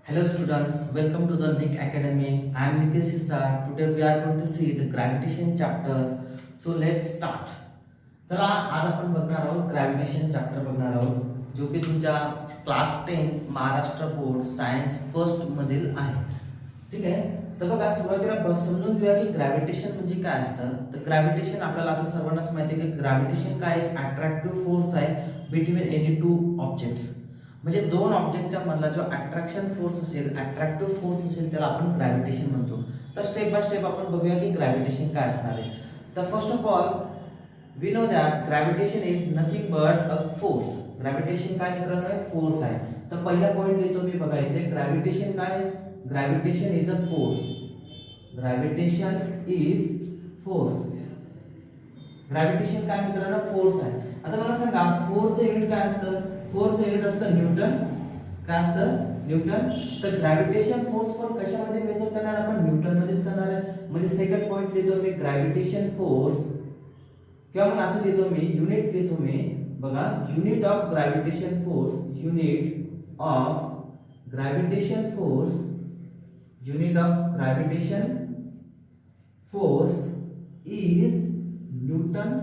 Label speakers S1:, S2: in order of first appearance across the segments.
S1: Hello students, welcome to the Nick Academy. I am Nitesh Sir. Today we are going to see the gravitation chapter. So let's start. चला आज आपण बघणार आहोत gravitation chapter बघणार आहोत जो की तुमच्या class 10 Maharashtra board science first मधील आहे. ठीक आहे. तर बघा सुरुवातीला समजून घेऊया की ग्रॅव्हिटेशन म्हणजे काय असतं. तर ग्रॅव्हिटेशन आपल्याला आता सर्वांनाच माहिती आहे की ग्रॅव्हिटेशन काय एक अट्रॅक्टिव्ह फोर्स आहे बिटवीन एनी टू ऑब्जेक्ट्स. म्हणजे दोन ऑब्जेक्टच्या मधला जो अट्रॅक्शन फोर्स असेल अट्रॅक्टिव्ह फोर्स असेल त्याला आपण ग्रॅव्हिटेशन म्हणतो. तर स्टेप बाय स्टेप आपण बघूया की ग्रॅव्हिटेशन काय असणार आहे. तर first of all we know that gravitation is nothing but a force. Gravitation काय मित्रांनो आहे फोर्स आहे. तर पहिला पॉइंट लिहितो मी बघा इथे ग्रॅव्हिटेशन काय gravitation is a force. Gravitation is force. Gravitation काय मित्रांनो फोर्स आहे. आता मला सांगा फोर्सचं युनिट काय असतं. फोर्सचं युनिट असतं न्यूटन. काय असतं न्यूटन. तर ग्रॅव्हिटेशन फोर्स पण कशामध्ये मेजर करणार आपण न्यूटन मध्येच करणार आहे. म्हणजे सेकंड पॉइंट लिहितो मी ग्रॅव्हिटेशन फोर्स किंवा मग असं लिहितो मी युनिट लिहितो मी बघा unit of gravitation force. Unit of gravitation force. Unit of gravitation force is Newton.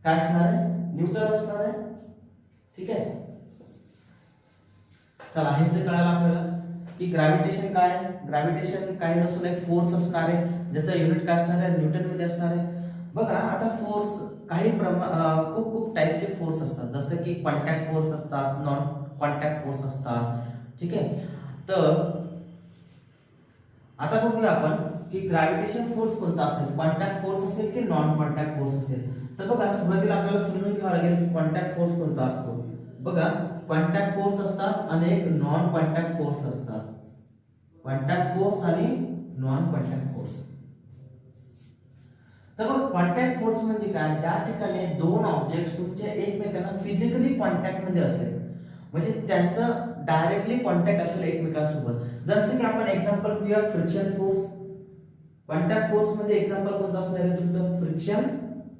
S1: काय असणार आहे न्यूटन असणार आहे. ठीक आहे. चला हे तर कळालं आपल्याला की ग्रॅव्हिटेशन काय ग्रॅव्हिटेशन काही नसून एक फोर्स असणार आहे ज्याचा युनिट काय असणार आहे न्यूटन मध्ये असणार आहे. बघा आता फोर्स काही खूप खूप टाईपचे फोर्स असतात जसं की कॉन्टॅक्ट फोर्स असतात नॉन कॉन्टॅक्ट फोर्स असतात. ठीक आहे. तर आता बघूया आपण की ग्रॅव्हिटेशन फोर्स कोणता असेल कॉन्टॅक्ट फोर्स असेल की नॉन कॉन्टॅक्ट फोर्स असेल. तर बघा सुरुवातीला आपल्याला समजून घ्यावं लागेल की कॉन्टॅक्ट फोर्स कोणता असतो. बघा कॉन्टॅक्ट फोर्स असतात आणि एक नॉन कॉन्टॅक्ट फोर्स असतात. कॉन्टॅक्ट फोर्स आणि नॉन कॉन्टॅक्ट फोर्स. तर मग कॉन्टॅक्ट फोर्स म्हणजे काय ज्या ठिकाणी दोन ऑब्जेक्ट्स तुमचे एकमेकांना फिजिकली कॉन्टॅक्ट मध्ये असेल म्हणजे त्यांचं डायरेक्टली कॉन्टॅक्ट असेल एकमेकांसोबत. जसं की आपण एक्झाम्पल घेऊया फ्रिक्शन फोर्स. कॉन्टॅक्ट फोर्स मध्ये एक्झाम्पल कोणतं असणार आहे तुमचं फ्रिक्शन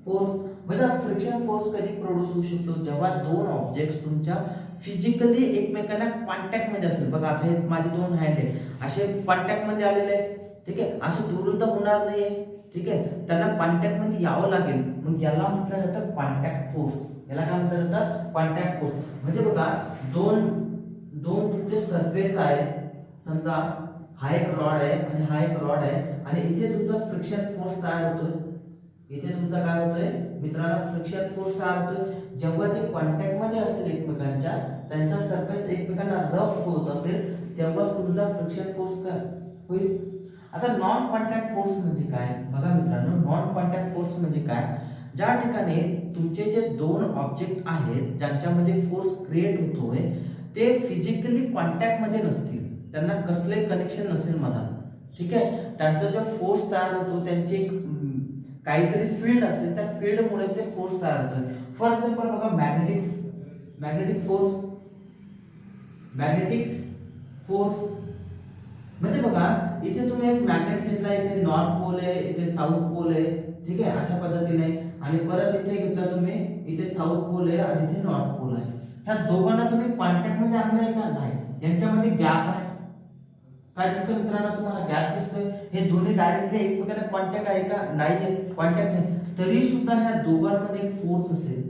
S1: फोर्स. म्हणजे फ्रिक्शन फोर्स कधी प्रोड्यूस होऊ शकतो जेव्हा दोन ऑब्जेक्ट्स तुमच्या फिजिकली एकमेकांना कॉन्टॅक्ट मध्ये असेल. बघा आता हे माझे दोन हँड आहेत असे कॉन्टॅक्ट मध्ये आलेले आहेत. ठीक आहे. असं दुरून तर होणार नाहीये. ठीक आहे. त्यांना कॉन्टॅक्ट मध्ये यावं लागेल मग याला म्हटलं जातं कॉन्टॅक्ट फोर्स. याला काय म्हटलं जातं कॉन्टॅक्ट फोर्स. म्हणजे बघा दोन दोन तुमचे सरफेस आहे समजा हा एक रॉड आहे आणि हा एक रॉड आहे आणि इथे तुमचा फ्रिक्शन फोर्स तयार होतोय. इथे तुमचा काय होतोय मित्रांनो फ्रिक्शन फोर्स तयार होतोय जेव्हा ते कॉन्टॅक्ट मध्ये असेल एकमेकांच्या त्यांचा सरफेस एकमेकांना रफ होत असेल तेव्हाच तुमचा फ्रिक्शन फोर्स काय होईल. आता नॉन कॉन्टॅक्ट फोर्स म्हणजे काय बघा मित्रांनो नॉन कॉन्टॅक्ट फोर्स म्हणजे काय ज्या ठिकाणी तुमचे जे दोन ऑब्जेक्ट आहेत ज्यांच्यामध्ये फोर्स क्रिएट होतोय ते फिजिकली कॉन्टॅक्ट मध्ये नसतील त्यांना कसले कनेक्शन नसेल मधात. ठीक आहे. त्यांचा जो फोर्स तयार होतो त्यांची काहीतरी फील्ड असेल त्या फील्डमुळे ते फोर्स तयार होतोय. फॉर एक्झाम्पल बघा मॅग्नेटिक फोर्स. मॅग्नेटिक फोर्स म्हणजे बघा इथे तुम्ही एक मॅग्नेट घेतला इथे नॉर्थ पोल आहे इथे साऊथ पोल आहे. ठीक आहे. अशा पद्धतीने आणि परत इथे घेतला तुम्ही इथे साऊथ पोल आहे आणि इथे नॉर्थ पोल आहे. ह्या दोघांना तुम्ही कॉन्टॅक्ट मध्ये आणलंय का नाही यांच्यामध्ये गॅप आहे. काय दिसतोय मित्रांनो तुम्हाला गॅप दिसतोय. हे दोन्ही डायरेक्टली एकमेकांना कॉन्टॅक्ट आहे का नाहीये कॉन्टॅक्ट नाही. तरी सुद्धा ह्या दोघांमध्ये एक फोर्स असेल.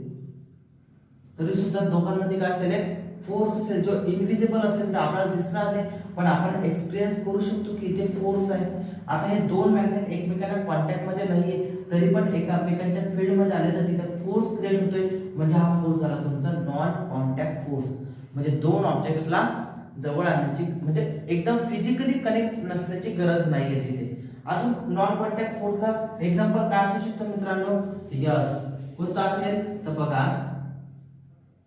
S1: तरी सुद्धा दोघांमध्ये काय असेल एक फोर्स असेल जो इनविजिबल असेल तर आपल्याला दिसणार नाही पण आपण एक्सपिरियन्स करू शकतो की इथे फोर्स आहे. आता हे दोन मॅग्नेट एकमेकांना कॉन्टॅक्ट मध्ये नाहीये तरी पण एकामेकांच्या फील्ड मध्ये आले तर तिथे फोर्स क्रिएट होतोय म्हणजे हा फोर्स झाला तुमचा नॉन कॉन्टॅक्ट फोर्स. म्हणजे दोन ऑब्जेक्ट्सला जवळ आणण्याची म्हणजे एकदम फिजिकली कनेक्ट नसण्याची गरज नाहीये तिथे. अजून नॉन कॉन्टॅक्ट फोर्सचा एक्झाम्पल काय असू शकतो मित्रांनो यस कोणता असेल तर बघा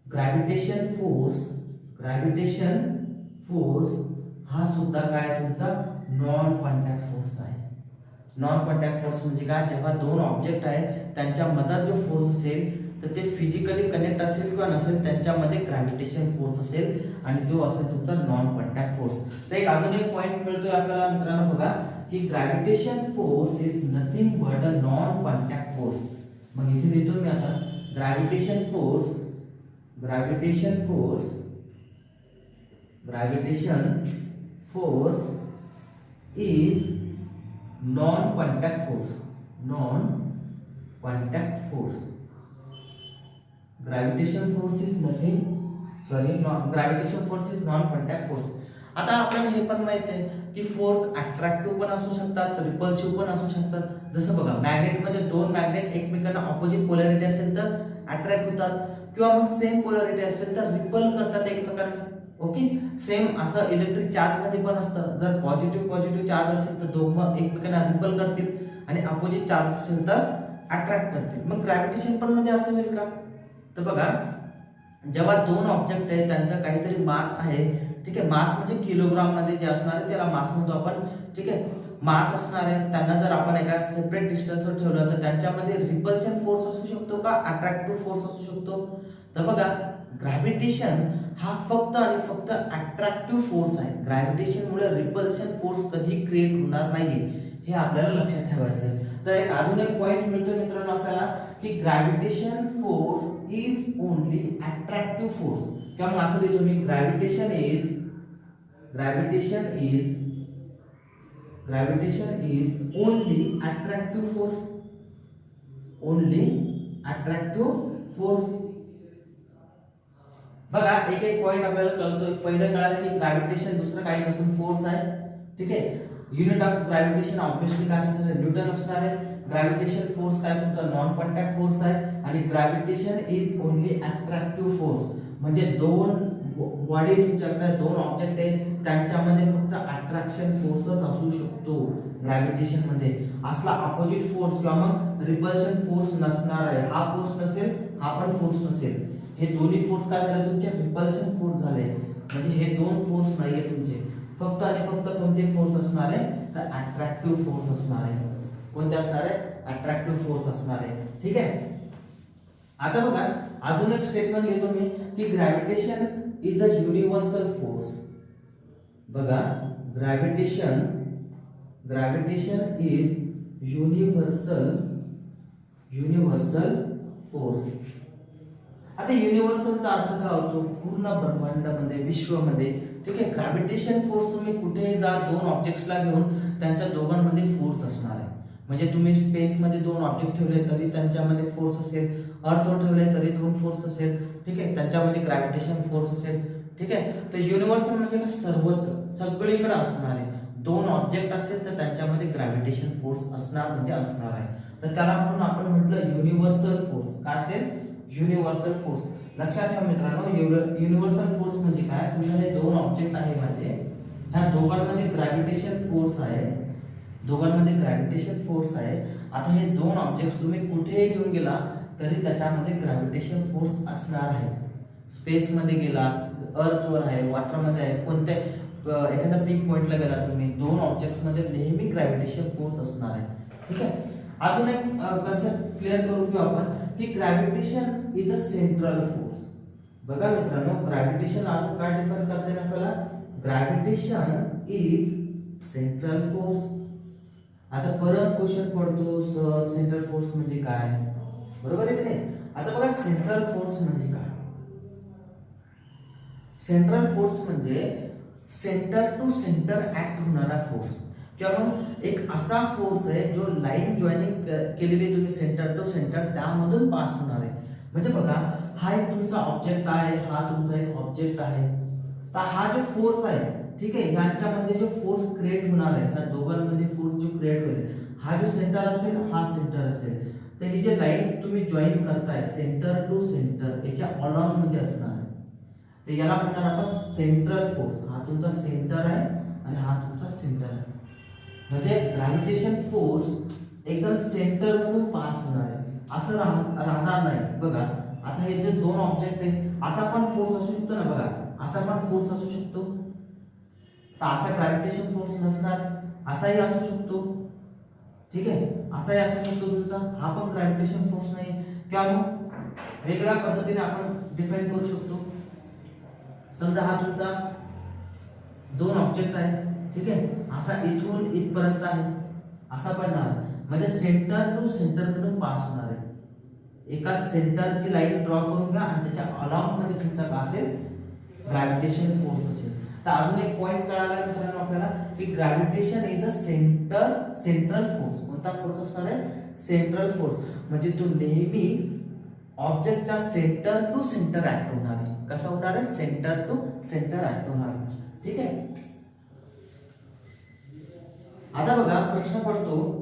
S1: ग्रॅव्हिटेशन फोर्स. ग्रॅव्हिटेशन फोर्स हा सुद्धा काय तुमचा नॉन कॉन्टॅक्ट फोर्स आहे. नॉन कॉन्टॅक्ट फोर्स म्हणजे काय जेव्हा दोन ऑब्जेक्ट आहे त्यांच्या मधात जो फोर्स असेल तर ते फिजिकली कनेक्ट असेल किंवा नसेल त्यांच्यामध्ये ग्रॅव्हिटेशन फोर्स असेल आणि तो असेल तुमचा नॉन कॉन्टॅक्ट फोर्स. तर एक अजून एक पॉइंट मिळतोय आपल्याला मित्रांनो बघा की gravitation force is nothing but a non contact force. मग इथे देतो मी आता gravitation force. Gravitation force gravitation force is non contact force. Non contact force. Gravitation force is nothing, sorry, gravitation force is non contact force. आता आपल्याला हे पण माहित आहे की फोर्स अट्रॅक्टिव्ह पण असू शकतात, रिपल्सिव्ह पण असू शकतात. जसं बघा, मॅग्नेटमध्ये दोन मॅग्नेट एकमेकांना ऑपोजिट पोलॅरिटी असेल तर अट्रॅक्ट होतात, किंवा मग सेम पोलॅरिटी असेल तर रिपल करतात एकमेकांना. ओके, सेम असं इलेक्ट्रिक चार्ज मध्ये पण असतं. जर पॉझिटिव्ह चार्ज असेल तर दोघं एकमेकांना रिपल करतील आणि अपोजिट चार्ज असेल तर अट्रॅक्ट करतील. मग ग्रॅव्हिटेशन पण म्हणजे असं होईल का? तर बघा, जेव्हा दोन ऑब्जेक्ट आहेत त्यांचा काहीतरी मास आहे, ठीक आहे, मास म्हणजे किलोग्राम मध्ये जे असणार आहे त्याला मास म्हणतो आपण. ठीक आहे, मास असणार आहे, त्यांना जर आपण एका सेपरेट डिस्टन्सवर ठेवलं तर त्यांच्यामध्ये रिपल्शन फोर्स असू शकतो का अट्रॅक्टिव्ह फोर्स असू शकतो? तर बघा, ग्रॅव्हिटेशन हा फक्त आणि फक्त अट्रॅक्टिव्ह फोर्स आहे. ग्रॅव्हिटेशन मुळे रिपल्शन फोर्स कधी क्रिएट होणार नाही, हे आपल्याला लक्षात ठेवायचं आहे. तर एक अजून एक पॉइंट मिळतो मित्रांनो आपल्याला की gravitation force is only attractive force. किंवा मग असं लिहितो मी, gravitation is only attractive force. Only attractive force. बघा, एक एक पॉइंट आपल्याला कळतोय. पहिलं कळालं की ग्रॅव्हिटेशन दुसरं काही नसून फोर्स आहे. ठीक आहे, युनिट ऑफ ग्रॅव्हिटेशन ऑब्वियसली काय असणार आहे? न्यूटन असणार आहे. ग्रॅव्हिटेशन फोर्स काय तुमचा नॉन कॉन्टॅक्ट फोर्स आहे. आणि gravitation is only attractive force, म्हणजे दोन बॉडी तुमच्याकडे दोन ऑब्जेक्ट आहेत त्यांच्यामध्ये फक्त अट्रॅक्शन फोर्सच असू शकतो. ग्रॅव्हिटेशन मध्ये असला अपोजिट फोर्स किंवा मग रिपल्शन फोर्स नसणार आहे. हा फोर्स नसेल, हा पण फोर्स नसेल. हे दोन्ही फोर्स काय झाले तुमचे? रिपल्शन फोर्स झाले. म्हणजे हे दोन फोर्स नाहीये तुमचे, फक्त आणि फक्त कोणते फोर्स असणार आहे? तर अट्रॅक्टिव्ह फोर्स असणार आहे. कोणते असणार आहे? अट्रॅक्टिव्ह फोर्स असणार आहे. ठीक आहे, आता बघा अजून एक स्टेटमेंट लिहितो मी की gravitation is a universal force. बघा, ग्रॅव्हिटेशन इज युनिव्हर्सल फोर्स. आता युनिव्हर्सलचा अर्थ काय होतो? पूर्ण ब्रह्मांडामध्ये, विश्वामध्ये. ठीक आहे, ग्रॅव्हिटेशन फोर्स तुम्ही कुठेही जा, दोन ऑब्जेक्ट्सला घेऊन त्यांच्या दोघांमध्ये फोर्स असणार आहे. म्हणजे तुम्ही स्पेस मध्ये दोन ऑब्जेक्ट ठेवले तरी त्यांच्यामध्ये फोर्स असेल, अर्थवर ठेवले तरी दोन फोर्स असेल. ठीक आहे, त्यांच्यामध्ये ग्रॅव्हिटेशन फोर्स असेल. ठीक आहे, तर युनिव्हर्सल म्हणजे सर्वत्र, सगळीकडे असणार आहे. दोन ऑब्जेक्ट असेल तर त्यांच्यामध्ये ग्रॅव्हिटेशन फोर्स असणार म्हणजे असणार आहे. तर त्याला म्हणून आपण म्हटलं युनिव्हर्सल फोर्स. काय असेल? Universal force. लक्षात ठेवा मित्रांनो, युनिव्हर्सल फोर्स म्हणजे काय? समजा हे दोन ऑब्जेक्ट आहे माझे, ह्या दोघांमध्ये ग्रॅव्हिटेशन फोर्स आहे. दोघांमध्ये ग्रॅव्हिटेशन फोर्स आहे. आता हे दोन ऑब्जेक्ट्स तुम्ही कुठेही घेऊन गेला तरी त्याच्यामध्ये ग्रॅव्हिटेशन फोर्स असणार आहे. स्पेस मध्ये गेला, अर्थवर आहे, वॉटरमध्ये आहे, कोणत्या एखाद्या पीक पॉइंटला गेला तुम्ही, दोन ऑब्जेक्ट्स मध्ये नेहमी ग्रॅव्हिटेशन फोर्स असणार आहे. ठीक आहे, अजून एक कन्सेप्ट क्लिअर करून घेऊ आपण की gravitation is a central force. बघा मित्रांनो, ग्रॅव्हिटेशन अजून काय डिफाइन करते ना आपल्याला? Gravitation is central force. आता परत क्वेश्चन पडतो, सर सेंट्रल फोर्स म्हणजे काय? बरोबर आहे की नाही? आता बघा, सेंट्रल फोर्स म्हणजे काय? सेंट्रल फोर्स म्हणजे सेंटर टू सेंटर ऍक्ट होणारा फोर्स, किंवा मग एक असा फोर्स आहे जो लाईन जॉईनिंग केलेली तुम्ही सेंटर टू सेंटर त्यामधून पास होणार आहे. म्हणजे बघा, हा एक तुमचा ऑब्जेक्ट आहे, हा तुमचा एक ऑब्जेक्ट आहे. तर हा जो फोर्स आहे, ठीक आहे, यांच्यामध्ये जो फोर्स क्रिएट होणार आहे, त्या दोघांमध्ये फोर्स जो क्रिएट होईल, हा जो सेंटर असेल, हा सेंटर असेल, तर ही जी लाईन तुम्ही जॉईन करताय सेंटर टू सेंटर याच्या अलॉंग मध्ये असणार आहे. तर याला म्हणणार आपण सेंट्रल फोर्स. हा तुमचा सेंटर आहे आणि हा तुमचा सेंटर आहे. म्हणजे ग्रॅव्हिटेशन फोर्स एकदम सेंटर मधून पास होणार आहे, असं राहणार नाही. बघा, आता हे जे दोन ऑब्जेक्ट आहे, असा पण फोर्स असू शकतो ना, बघा असा पण फोर्स असू शकतो. तर असा ग्रॅव्हिटेशन फोर्स नसणार, असाही असू शकतो. ठीक आहे, असाही असू शकतो तुमचा, हा पण ग्रॅव्हिटेशन फोर्स नाही. किंवा मग वेगळ्या पद्धतीने आपण डिफाइन करू शकतो. समजा हा तुमचा दोन ऑब्जेक्ट आहे, ठीक आहे, असा इथून इथपर्यंत आहे, असा पण नाही. म्हणजे सेंटर टू सेंटर मधून पास होणार आहे. एका सेंटरची लाईन ड्रॉ करून घ्या आणि त्याच्या अलॉंग मध्ये तुमचा काय असेल? ग्रॅव्हिटेशन फोर्स असेल. तर अजून एक पॉइंट कळाला मित्रांनो आपल्याला की gravitation is a central force. कोणता फोर्स असणार आहे? Central force. म्हणजे तो नेहमी ऑब्जेक्टच्या सेंटर टू सेंटर ऍक्ट होणार आहे. कसा होणार आहे? सेंटर टू सेंटर ऍक्ट होणार आहे. ठीक आहे. आता बघा प्रश्न पडतो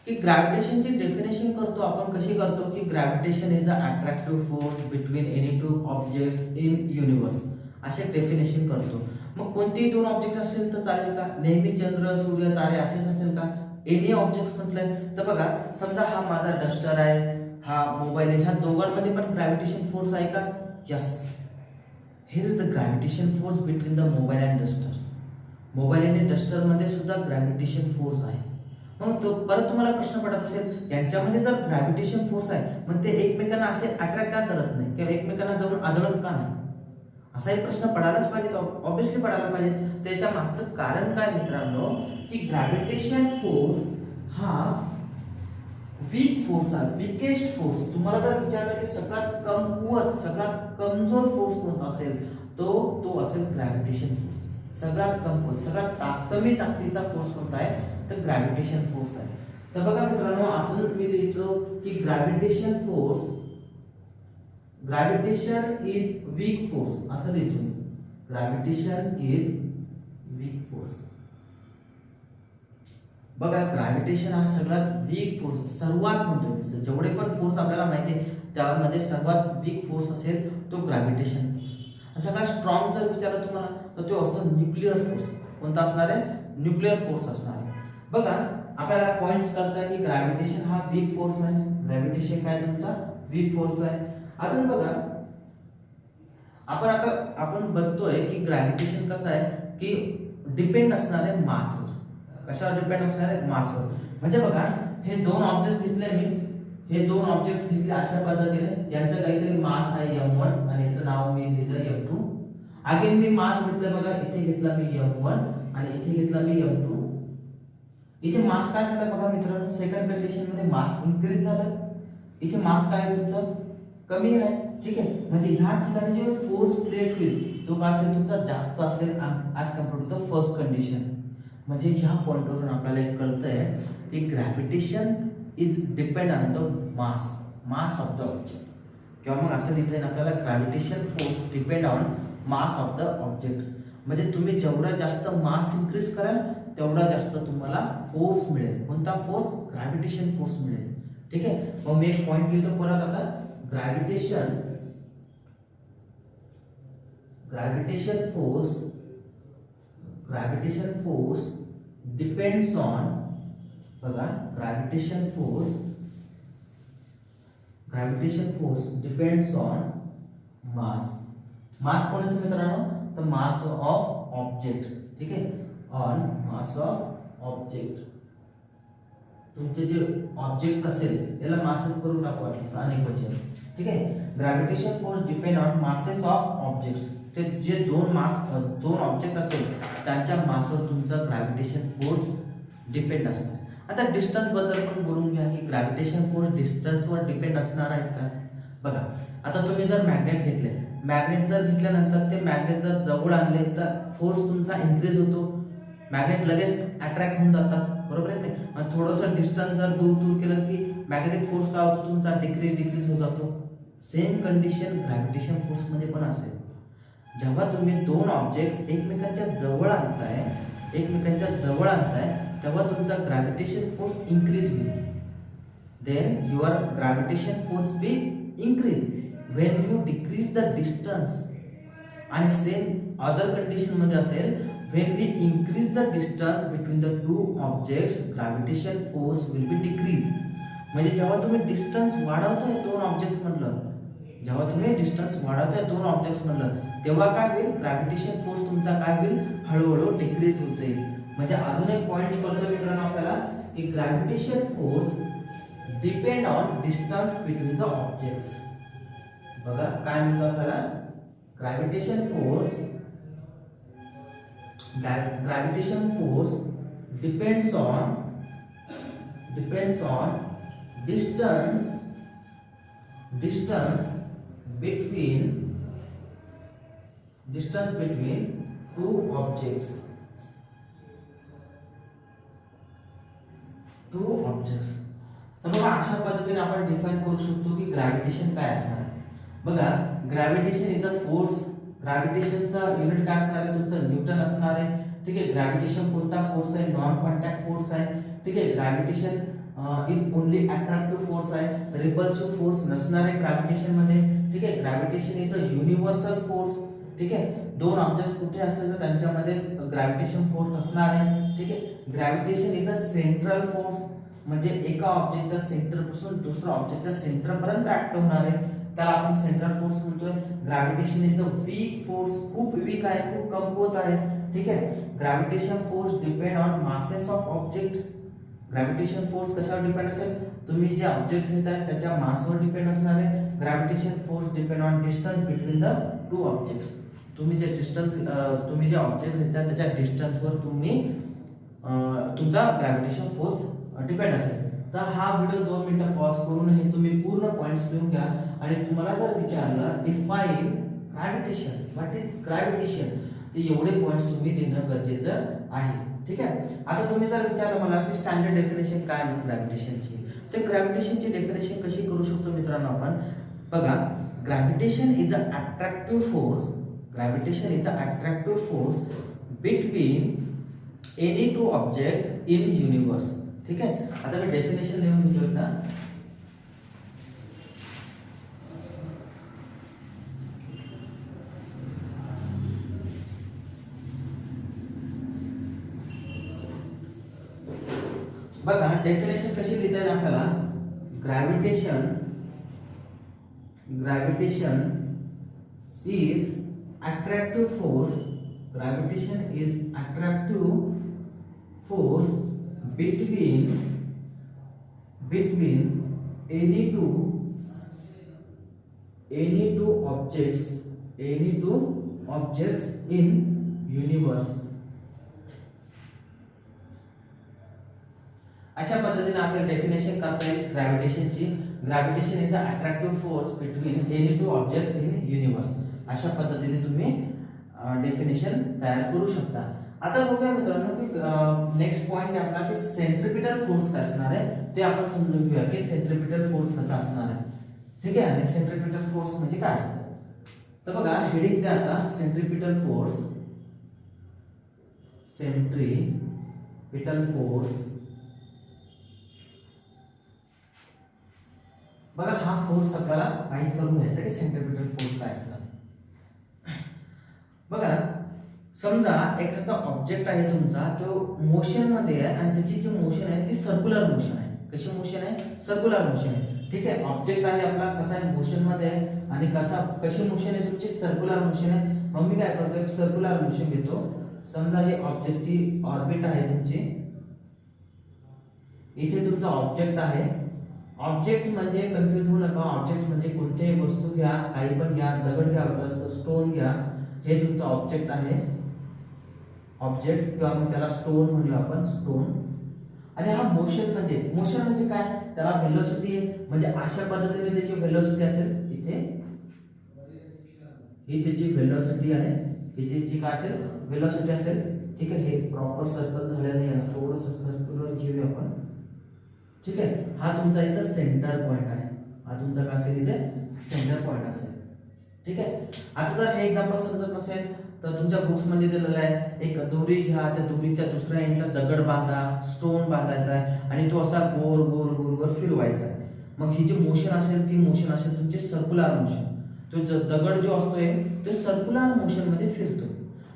S1: की ग्रॅव्हिटेशनची डेफिनेशन करतो आपण कशी करतो की gravitation is a attractive force between any two objects in universe, असे डेफिनेशन करतो. मग कोणतेही दोन ऑब्जेक्ट असेल तर चालेल का? नेहमी चंद्र सूर्य तारे असेच असेल का? एनी ऑब्जेक्ट्स म्हटलंय तर बघा समजा हा माझा डस्टर आहे, हा मोबाईल आहे, ह्या दोघांमध्ये पण ग्रॅव्हिटेशन फोर्स आहे का? Yes. Here is the gravitation force between the mobile and duster. Mobile आणि डस्टर मध्ये सुद्धा ग्रॅव्हिटेशन फोर्स आहे. मग तो परत तुम्हाला प्रश्न पडत असेल यांच्यामध्ये जर ग्रॅव्हिटेशन फोर्स आहे मग ते एकमेकांना असे अट्रॅक्ट का करत नाही किंवा एकमेकांना जाऊन आदळत का नाही? असाही प्रश्न पडायलाच पाहिजे, ऑब्विसली पडायला पाहिजे. त्याच्या मागचं कारण काय मित्रांनो की ग्रॅव्हिटेशन फोर्स हा वीक फोर्स आहे, वीकेस्ट फोर्स. तुम्हाला जर विचारलं की सगळ्यात कमकुवत सगळ्यात कमजोर फोर्स कोणता असेल तो असेल ग्रॅव्हिटेशन फोर्स. सगळ्यात कमकुवत सगळ्यात कमी ताकदीचा फोर्स कोणता आहे? तर ग्रॅव्हिटेशन फोर्स आहे. तर बघा मित्रांनो असं मी लिहितो की ग्रॅव्हिटेशन इज वीक फोर्स असं लिहितो. Gravitation is weak force. बघा ग्रॅव्हिटेशन हा सगळ्यात वीक फोर्स, सर्वात म्हणतो जेवढे पण फोर्स आपल्याला माहिती आहे त्यामध्ये सर्वात वीक फोर्स असेल तो ग्रॅव्हिटेशन फोर्स. सगळ्यात स्ट्रॉंग जर विचारलं तुम्हाला तर तो असतो न्यूक्लिअर फोर्स. कोणता असणार आहे? न्यूक्लिअर फोर्स असणार आहे. बघा आपल्याला पॉइंट्स कळतात की ग्रॅव्हिटेशन हा वीक फोर्स आहे. ग्रॅव्हिटेशन काय तुमचा? वीक फोर्स आहे. अजून बघा आपण बघतोय की ग्रॅव्हिटेशन कसं आहे की डिपेंड असणार आहे मासवर. कशावर डिपेंड असणार आहे? मासवर. म्हणजे बघा हे दोन ऑब्जेक्ट घेतले मी, हे दोन ऑब्जेक्ट घेतले अशा पद्धतीने, यांचं काहीतरी मास आहे m1 आणि याचं नाव मी दिलं m2. अगेन मी मास घेतलं बघा, इथे घेतला मी m1 आणि इथे घेतला मी m2. इथे मास काय झालं बघा मित्रांनो, सेकंड कंडिशन मध्ये मास इन्क्रीज झालं. इथे मास काय तुमचं कमी आहे. ठीक आहे. म्हणजे ह्या ठिकाणी जो फोर्स क्रिएट होईल तो काय असेल तुमचा जास्त असेल as compare to the first condition. म्हणजे ह्या पॉइंटवरून आपल्याला एक कळतंय की gravitation is depend on the mass of the object. किंवा मग असं लिहिता येईल आपल्याला gravitation force depend on mass of the object. म्हणजे तुम्ही जेवढा जास्त मास इन्क्रीज कराल तेवढा जास्त तुम्हाला फोर्स मिळेल. कोणता फोर्स? ग्रॅव्हिटेशन फोर्स मिळेल. ठीक आहे. मग मी एक पॉइंट लिहितो परत आता. ग्रॅव्हिटेशन फोर्स डिपेंड्स ऑन, बघा ग्रॅव्हिटेशन फोर्स डिपेंड्स ऑन मास कोणाचं मित्रांनो? तर मास ऑफ ऑब्जेक्ट. ठीक आहे. On mass of object. तुमचे जे ऑब्जेक्ट असेल त्याला मासेस करून टाकू वाटलं अनेक वचन. ठीक आहे. Gravitation force depend on masses of objects. ते जे दोन ऑब्जेक्ट असेल त्यांच्या मासवर तुमचा ग्रॅव्हिटेशन फोर्स डिपेंड असणार. आता डिस्टन्स बद्दल पण बोलून घ्या की ग्रॅव्हिटेशन फोर्स डिस्टन्सवर डिपेंड असणार आहे का? बघा आता तुम्ही जर मॅग्नेट घेतले, मॅग्नेट जर घेतल्यानंतर ते मॅग्नेट जर जवळ आणले तर फोर्स तुमचा इन्क्रीज होतो. मॅग्नेट लगेच अट्रॅक्ट होऊन जातात, बरोबर आहे नाही? आणि थोडंसं डिस्टन्स जर दूर केलं की मॅग्नेटिक फोर्स काय होतो तुमचा डिक्रीज होत जातो. सेम कंडिशन ग्रॅव्हिटेशन फोर्स मध्ये पण असेल. जेव्हा तुम्ही दोन ऑब्जेक्ट्स एकमेकांच्या जवळ आणताय तेव्हा तुमचा ग्रॅव्हिटेशन फोर्स इन्क्रीज होईल. Then your gravitation force will increase when you decrease the distance. आणि सेम अदर कंडिशन मध्ये असेल when we increase the distance between the two objects gravitation force will be decrease. म्हणजे जेव्हा तुम्ही distance वाढवताय दोन objects मधलं तेव्हा काय होईल? ग्रॅव्हिटेशन फोर्स तुमचा काय होईल? हळूहळू डिक्रीज होत जाईल. म्हणजे अजून एक पॉइंट कळतो मित्रांनो आपल्याला की gravitation force depend on distance between the objects. बघा काय म्हणतो आपल्याला? Gravitation force depends on distance between distance between two objects, तर बघा अशा पद्धतीने आपण डिफाइन करू शकतो की ग्रॅव्हिटेशन काय असणार आहे. बघा ग्रॅव्हिटेशन इज अ फोर्स, ग्रॅव्हिटेशनचा युनिट काय असणार आहे तुमचं न्यूटन असणार आहे. ठीक आहे, ग्रॅव्हिटेशन कोणता फोर्स आहे, नॉन कॉन्टॅक्ट फोर्स आहे. ठीक आहे, gravitation is only attractive force आहे, रिपल्सिव्ह फोर्स नसणार आहे ग्रॅव्हिटेशन मध्ये. ठीक आहे, gravitation is a universal force. ठीक आहे, दोन ऑब्जेक्ट्स कुठे असेल तर त्यांच्यामध्ये ग्रॅव्हिटेशन फोर्स असणार आहे. ठीक आहे, gravitation is a central force, म्हणजे एका ऑब्जेक्टच्या सेंटर पासून दुसऱ्या ऑब्जेक्टच्या सेंटर पर्यंत ऍक्ट होणार आहे, त्याला आपण सेंट्रल फोर्स म्हणतोय. Gravitation is a weak force, खूप वीक आहे, खूप कमकुवत आहे. ठीक आहे, gravitation force depend on masses of object. Gravitation force कशावर डिपेंड असेल, तुम्ही जे ऑब्जेक्ट घेताय त्याच्या मासवर डिपेंड असणार आहे. Gravitation force depend on distance between the two objects. तुम्ही जे डिस्टन्स तुम्ही जे ऑब्जेक्ट घेताय त्याच्या डिस्टन्सवर तुमचा ग्रॅव्हिटेशन फोर्स डिपेंड असेल. तर हा व्हिडिओ 2 मिनिटं पॉज करून हे तुम्ही पूर्ण पॉइंट्स लिहून घ्या. आणि तुम्हाला जर विचारलं define gravitation, what is gravitation, ते एवढे पॉइंट्स तुम्ही लिहिणं गरजेचं आहे. ठीक आहे, आता तुम्ही जर विचारलं मला की स्टँडर्ड डेफिनेशन काय आहे ग्रॅव्हिटेशनची, तर ग्रॅव्हिटेशनची डेफिनेशन कशी करू शकतो मित्रांनो आपण. बघा, gravitation is a attractive force, gravitation is a attractive force between any to object in universe. ठीक आहे, आता मी डेफिनेशन लिहून घेतोय ना. बघा डेफिनेशन कशी लिहिता येईल आपल्याला. Gravitation is attractive force, gravitation is attractive force between any two objects in universe. अशा पद्धतीने आपल्याला डेफिनेशन करता येईल ग्रॅव्हिटेशनची. Gravitation is a attractive force between any two objects in universe. अशा पद्धतीने तुम्ही डेफिनेशन तयार करू शकता. आता बघूया मित्रांनो की नेक्स्ट पॉइंट आहे आपला की सेंट्रिपिटल फोर्स काय असणार आहे ते आपण समजून घेऊया की सेंट्रिपिटल फोर्स कसा असणार आहे. ठीक आहे, आणि सेंट्रिपिटल फोर्स म्हणजे काय असतं. तर बघा हेडिंग द्या आता, सेंट्रिपिटल फोर्स, सेंट्रिपिटल फोर्स. बघा हा फोर्स आपल्याला माहित करून घ्यायचा की सेंट्रिपिटल फोर्स काय असणार. बघा समजा एखादा ऑब्जेक्ट आहे तुमचा, तो मोशन मध्ये आहे आणि त्याची जी मोशन आहे ती सर्क्युलर मोशन आहे. कशी मोशन आहे, सर्क्युलर मोशन आहे. ठीक आहे, ऑब्जेक्ट आहे आपला कसा आहे मोशन मध्ये आहे आणि कशी मोशन आहे तुमची सर्क्युलर मोशन आहे. मग मी काय करतो, एक सर्क्युलर मोशन घेतो. समजा हे ऑब्जेक्टची ऑर्बिट आहे तुमची, इथे तुमचा ऑब्जेक्ट आहे. ऑब्जेक्ट म्हणजे कन्फ्युज होऊ नका, ऑब्जेक्ट म्हणजे कोणतीही वस्तू घ्या, काही पण घ्या, दगड घ्या, स्टोन घ्या, हे तुमचं ऑब्जेक्ट आहे. ऑब्जेक्ट किंवा मग त्याला स्टोन म्हणूया आपण, स्टोन. आणि हा मोशन म्हणजे काय, त्याला व्हेलॉसिटी आहे. म्हणजे अशा पद्धतीने त्याची व्हेलॉसिटी असेल, इथे ही त्याची व्हेलॉसिटी आहे, इथेची काय असेल, व्हेलॉसिटी असेल. ठीक आहे, हे प्रॉपर सर्कल झालेलं नाही, थोडंसं सर्क्युलर घेऊया आपण. ठीक आहे, हा तुमचा इथं सेंटर पॉइंट आहे, हा तुमचा काय असेल इथे सेंटर पॉइंट असेल. ठीक आहे, आता जर हे एक्झाम्पल समजत नसेल तर तुमच्या बुक्स मध्ये दिलेलं आहे, एक दोरी घ्या, त्या दोरीच्या दुसऱ्या एंडला दगड बांधा, स्टोन बांधायचा आहे आणि तो असा गोल गोल गोल गोल फिरवायचा आहे. मग ही जी मोशन असेल ती मोशन असेल तुमची सर्क्युलर मोशन. तो दगड जो असतोय तो सर्क्युलर मोशन मध्ये फिरतो.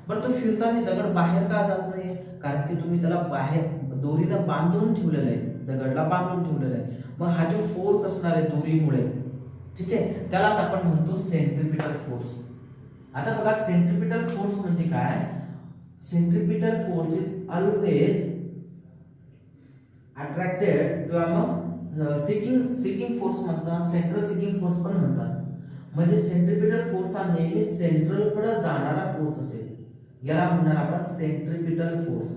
S1: बरं तो फिरताना दगड बाहेर का जात नाही, कारण की तुम्ही त्याला बाहेर दोरीला बांधून ठेवलेलं आहे, दगडला बांधून ठेवलेलं आहे. मग हा जो फोर्स असणार आहे दोरीमुळे, ठीक आहे, त्यालाच आपण म्हणतो सेंट्रिपिटल फोर्स. आता बघा सेंट्रिपिटल फोर्स म्हणजे काय, centripetal force is always attracted किंवा मग सिकिंग फोर्स म्हणतात, सेंट्रल सिकिंग फोर्स पण म्हणतात. म्हणजे सेंट्रिपिटल फोर्स हा नेहमी सेंट्रल कडे जाणारा फोर्स असेल, याला म्हणणार आपण सेंट्रिपिटल फोर्स.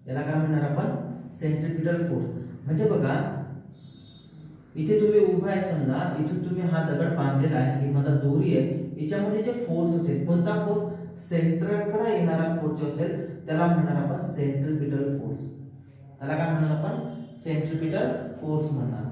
S1: याला काय म्हणणार आपण, सेंट्रिपिटल फोर्स. म्हणजे बघा इथे तुम्ही उभा आहे, समजा इथून तुम्ही हा दगड बांधलेला आहे, ही माझा दोरी आहे, याच्यामध्ये जे फोर्स असेल, कोणता फोर्स, सेंटरकडे येणारा फोर्स जो असेल त्याला म्हणणार आपण सेंट्रिपिटल फोर्स. त्याला काय म्हणणार आपण, सेंट्रिपिटल फोर्स म्हणणार.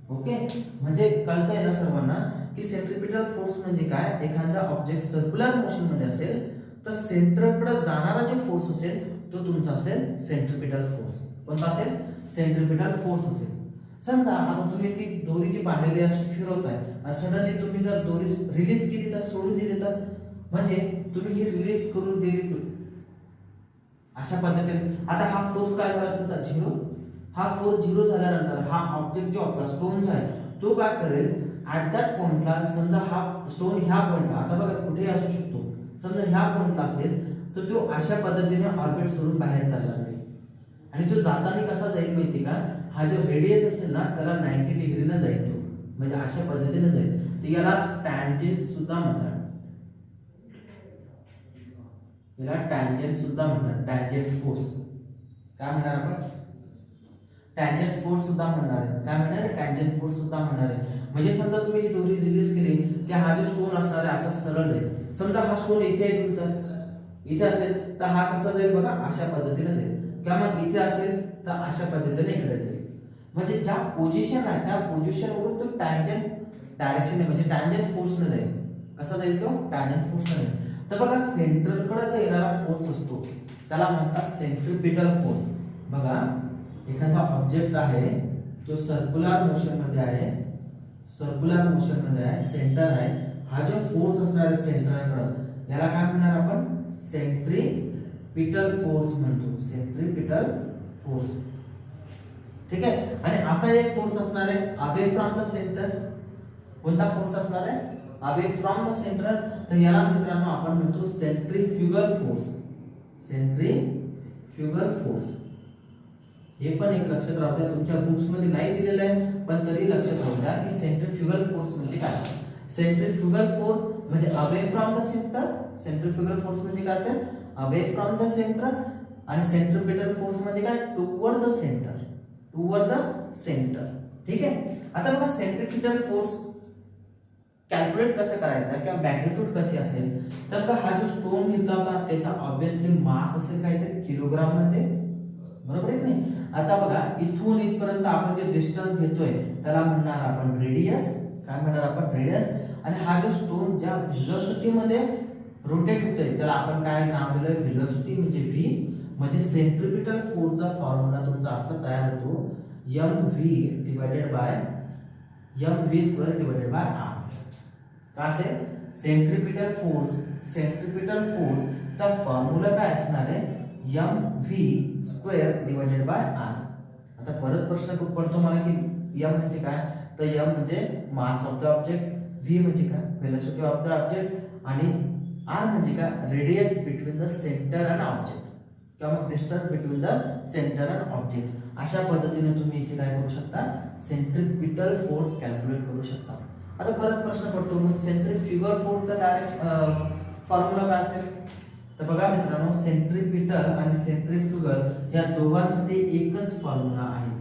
S1: ओके, म्हणजे कळतंय ना सर्वांना की सेंट्रिपिटल फोर्स म्हणजे काय, एखादा ऑब्जेक्ट सर्क्युलर मोशन मध्ये असेल तर सेंटरकडे जाणारा जो फोर्स असेल तो तुमचा असेल सेंट्रिपिटल फोर्स. कोणता असेल, सेंट्रिपिटल फोर्स असेल. समजा आता तुम्ही ती दोरी जी बांधलेली अशी फिरवताय आणि सडनली तुम्ही जर दोरी रिलीज केली तर, सोडून दिली तर, म्हणजे तुम्ही ही रिलीज करून दिली अशा पद्धतीने. आता हा फोर्स काय झाला तुमचा, झिरो. हा फोर्स झिरो झाल्यानंतर हा ऑब्जेक्ट जो आपला स्टोन जो आहे तो काय करेल, ऍट दॅट पॉइंटला, समजा हा स्टोन ह्या पॉइंटला, आता बघा कुठेही असू शकतो, समजा ह्या पॉइंटला असेल तर तो अशा पद्धतीने ऑर्बिट सोडून बाहेर चालला जाईल. आणि तो जाताना कसा जाईल माहिती का, हा जो रेडियस असेल ना त्याला 90 डिग्रीने जाईल तो, म्हणजे अशा पद्धतीने जाईल. तर याला टॅन्जेंट सुद्धा म्हणतात. याला टॅन्जेंट सुद्धा म्हणतात, टॅन्जेंट फोर्स. काय म्हणणार आपण, टॅन्जेंट फोर्स सुद्धा म्हणणार आहे. काय म्हणणार आहे, टॅन्जेंट फोर्स सुद्धा म्हणणार आहे. म्हणजे समजा तुम्ही ही दोरी रिलीज केली की हा जो स्टोन असणार आहे असा सरळ जाईल. समजा हा स्टोन इथे आहे तुमचा, इथे असेल तर हा कसा जाईल बघा, अशा पद्धतीने जाईल. किंवा मग इथे असेल तर अशा पद्धतीने इकडे जाईल. म्हणजे ज्या पोझिशन आहे त्या पोझिशनवरून तो टॅन्जेंट डायरेक्शन म्हणजे टॅन्जेंट फोर्सने जाईल. कसा जाईल तो, टॅन्जेंट फोर्सने जाईल. तर बघा सेंटरकडे जो येणारा फोर्स असतो त्याला म्हणतात सेंट्रिपिटल फोर्स. बघा एखादा ऑब्जेक्ट आहे तो सर्क्युलर मोशन मध्ये आहे, सर्क्युलर मोशन मध्ये आहे, सेंटर आहे. हा जो फोर्स असणार आहे सेंटरकडे याला काय म्हणणार आपण, सेंट्रिपिटल फोर्स म्हणतो, सेंट्रिपिटल फोर्स. ठीक आहे. आणि असा एक फोर्स असणार आहे अवे फ्रॉम द सेंटर. कोणता फोर्स असणार आहे, अवे फ्रॉम द सेंटर. तर याला मित्रांनो आपण म्हणतो सेंट्रीफ्युगल फोर्स, सेंट्रीफ्युगल फोर्स. हे पण एक लक्षात राहू द्या, तुमच्या बुक्स मध्ये नाही दिलेलं आहे पण तरी लक्षात राहू द्या की सेंट्रीफ्युगल फोर्स म्हणजे काय. सेंट्रीफ्युगल फोर्स म्हणजे away from the centre. Centrifugal force म्हणजे काय असेल, अवे फ्रॉम द सेंटर. आणि सेंट्रिपिटल फोर्स म्हणजे काय, toward the centre, toward the centre. ठीक आहे. आता बघा सेंट्रिपिटल फोर्स कॅल्क्युलेट कसं करायचा किंवा मॅग्निट्यूड कशी असेल, तर बघा हा जो स्टोन घेतला होता त्याचा ऑब्विसली मास असेल काहीतरी किलोग्राम मध्ये, बरोबर आहे की नाही. आता बघा इथून इथपर्यंत आपण जे डिस्टन्स घेतोय त्याला म्हणणार आपण रेडियस. काय म्हणणार आपण, रेडियस. आणि हा जो स्टोन ज्या व्हेलॉसिटी मध्ये रोटेट होतोय त्याला आपण काय नाव दिलंय, व्हेलॉसिटी म्हणजे v. म्हणजे सेंट्रिपिटल फोर्सचा फॉर्म्युला तुमचा असा तयार होतो, mv divided by mv² divided by r. काय असेल, सेंट्रिपिटल फोर्स, सेंट्रिपिटल फोर्सचा फॉर्म्युला काय असणार आहे, mv² डिवाइडेड बाय r. आता परत प्रश्न पडतो मला की m म्हणजे काय, तर m म्हणजे मास ऑफ द ऑब्जेक्ट, v म्हणजे काय, व्हेलॉसिटी ऑफ द ऑब्जेक्ट, आणि r म्हणजे काय, radius between the centre and object किंवा मग distance between the centre and object. अशा पद्धतीने तुम्ही इथे काय करू शकता, सेंट्रिपिटल फोर्स कॅल्क्युलेट करू शकता. आता परत प्रश्न पडतो मग सेंट्रिफ्युगल फोर्सचा डायरेक्ट फॉर्म्युला काय असेल, तर बघा मित्रांनो सेंट्रिपिटल आणि सेंट्रिफ्युगल या दोघांसाठी एकच फॉर्म्युला आहे.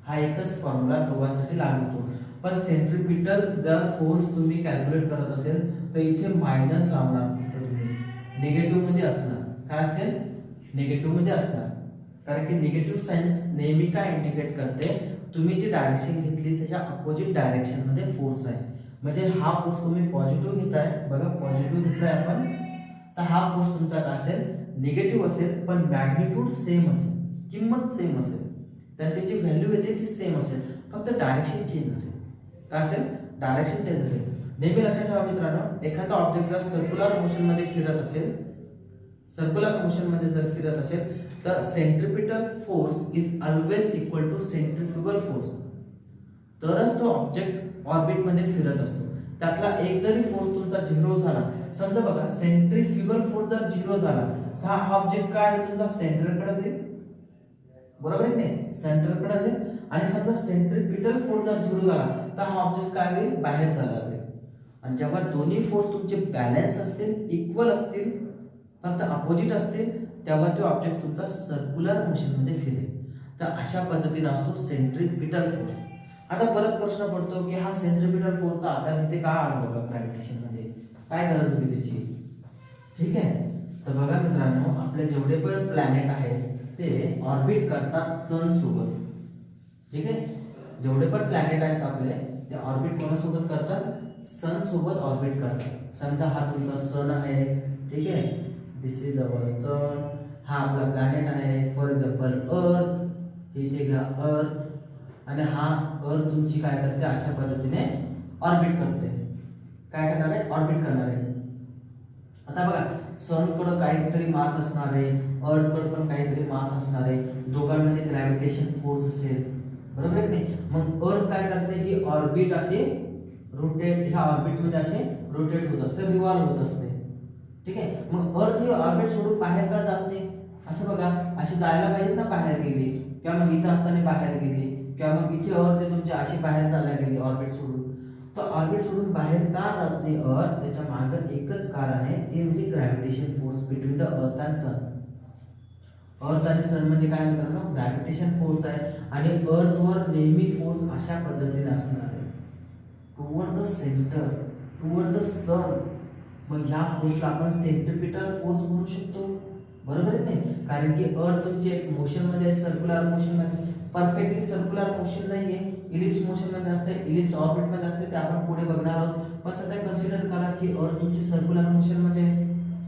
S1: हा एकच फॉर्म्युला दोघांसाठी लागू होतो. पण सेंट्रिपिटल जर फोर्स तुम्ही कॅल्क्युलेट करत असेल तर इथे मायनस लावणार फक्त तुम्ही, निगेटिव्ह मध्ये असणार. काय असेल, निगेटिव्ह मध्ये असणार. कारण की निगेटिव्ह सायन्स नेहमी काय इंडिकेट करते, तुम्ही जी डायरेक्शन घेतली त्याच्या अपोजिट डायरेक्शन मध्ये फोर्स आहे. म्हणजे हा फोर्स तुम्ही पॉझिटिव्ह घेताय, बघा पॉझिटिव्ह घेतलाय आपण, तर हा फोर्स तुमचा काय असेल, निगेटिव्ह असेल पण मॅग्निट्यूड सेम असेल, किंमत सेम असेल, तर त्याची व्हॅल्यू येते ती सेम असेल, फक्त डायरेक्शन चेंज असेल. काय असेल, डायरेक्शन चेंज असेल. नेहमी लक्षात ठेवा मित्रांनो, एखादा ऑब्जेक्ट जर सर्क्युलर मोशन मध्ये फिरत असेल, सर्क्युलर मोशन मध्ये जर फिरत असेल तर centripetal force is always equal to centrifugal force. तरच तो ऑब्जेक्ट ऑर्बिट मध्ये फिरत असतो. त्यातला एक जरी फोर्स तुमचा झिरो झाला, समजा बघा सेंट्रिफ्युगल फोर्स जर झिरो झाला तर हा ऑब्जेक्ट काय आहे तुमचा, सेंटरकडे जाईल, बरोबर आहे नाही, सेंटरकडे जाईल. आणि समजा सेंट्रिपिटल फोर्स जर झिरो झाला तर हा ऑब्जेक्ट काय होईल, बाहेर चालला जाईल. आणि जेव्हा दोन्ही फोर्स तुमचे बॅलन्स असतील, इक्वल असतील, फक्त अपोजिट असतील, तेव्हा तो ऑब्जेक्ट तुमचा सर्क्युलर मोशन मध्ये फिरेल. तर अशा पद्धतीने असतो सेंट्रिपिटल फोर्स. आता परत प्रश्न पडतो की हा सेंट्रिपिटल फोर्सचा अभ्यास इथे का आला बघा ग्रॅव्हिटेशन मध्ये, काय गरज होती त्याची, ठीक आहे. तर बघा मित्रांनो, आपले जेवढे पण प्लॅनेट आहेत ते ऑर्बिट करतात सन सोबत, ठीक आहे. जेवढे पण प्लॅनेट आहेत आपले ते ऑर्बिट कोणासोबत करतात, सन सोबत ऑर्बिट करतात. समजा हा तुमचा सन आहे, ठीक आहे, दिस इज अवर सन, हा आपला प्लॅनेट आहे, फॉर एक्झाम्पल अर्थ, इथे घ्या अर्थ, आणि हा अर्थ तुमची काय करते, अशा पद्धतीने ऑर्बिट करते. काय करणार आहे, ऑर्बिट करणार आहे. आता बघा, सनकडे काहीतरी मास असणार आहे, अर्थकडे पण काहीतरी मास असणार आहे, दोघांमध्ये ग्रॅव्हिटेशन फोर्स असेल, बरोबर आहे नाही. मग अर्थ काय करते, ही ऑर्बिट असे रोटेट, ह्या ऑर्बिट मध्ये असे रोटेट होत असते, रिव्हॉल्व होत असते, ठीक आहे. मग अर्थ ही ऑर्बिट सोडून बाहेर का जात नाही, असं बघा, अशी जायला पाहिजे ना बाहेर गेली, किंवा मग इथं असताना बाहेर गेली, किंवा मग इथे अर्थ तुमची अशी बाहेर चालला गेली ऑर्बिट सोडून. तर ऑर्बिट सोडून बाहेर का जात नाही अर्थ, त्याच्या मागे एकच कारण आहे, ते म्हणजे gravitation force between the earth and sun. Earth आणि सन मध्ये काय मित्रांनो, ग्रॅव्हिटेशन फोर्स आहे, आणि अर्थवर नेहमी फोर्स अशा पद्धतीने असणार आहे, toward the centre, toward the sun. मग ह्या फोर्सला आपण सेंट्रिपिटल फोर्स म्हणू शकतो, बरोबर आहे नाही. कारण की अर्थ तुमचे मोशन मध्ये, सर्क्युलर मोशन मध्ये, परफेक्टली सर्क्युलर मोशन नाहीये, इलिप्स मोशन मध्ये असते, इलिप्स ऑर्बिट मध्ये असते, ते आपण पुढे बघणार आहोत. पण सध्या कन्सिडर करा की अर्थ तुमची सर्क्युलर मोशन मध्ये,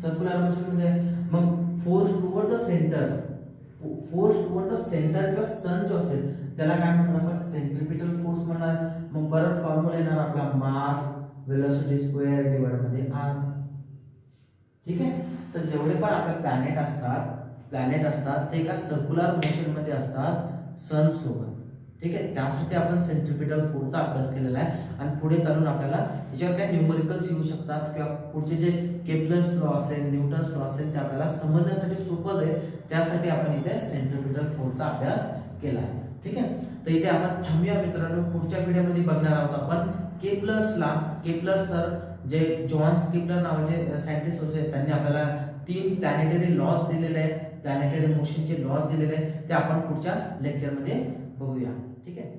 S1: सर्क्युलर मोशन मध्ये. मग force toward the centre, force toward the centre किंवा सन जो असेल त्याला काय म्हणणार आपण, सेंट्रिपिटल फोर्स म्हणणार. मग परत फॉर्म्युला येणार आपला, मास वेलोसिटी स्क्वेअर डिवाइड मध्ये आर, ठीक आहे. तर जेवढे पण आपले प्लॅनेट असतात ते एका सर्क्युलर मोशन मध्ये असतात सन सोबत, ठीक आहे. त्यासाठी आपण सेंट्रिपिटल फोर्सचा अभ्यास केलेला आहे, आणि पुढे चालून आपल्याला याच्यावर काय न्यूमरिकल्स येऊ शकतात, किंवा पुढचे जे केप्लर्स लॉ असेल, न्यूटन्स लॉ असेल, ते आपल्याला समजण्यासाठी सोपंच आहे. त्यासाठी आपण इथे सेंट्रिपिटल फोर्सचा अभ्यास केला आहे, ठीक आहे. तर इथे आपण थांबूया मित्रांनो. पुढच्या व्हिडिओमध्ये बघणार आहोत आपण केप्लर्स लॉ. केप्लर सर जे जॉन्स केप्लर नावाचे सायंटिस्ट होते, त्यांनी आपल्याला 3 प्लॅनेटरी लॉज दिलेले आहेत, प्लॅनेटरी मोशनचे लॉज दिलेले आहेत, ते आपण पुढच्या लेक्चरमध्ये बघूया, ठीक आहे.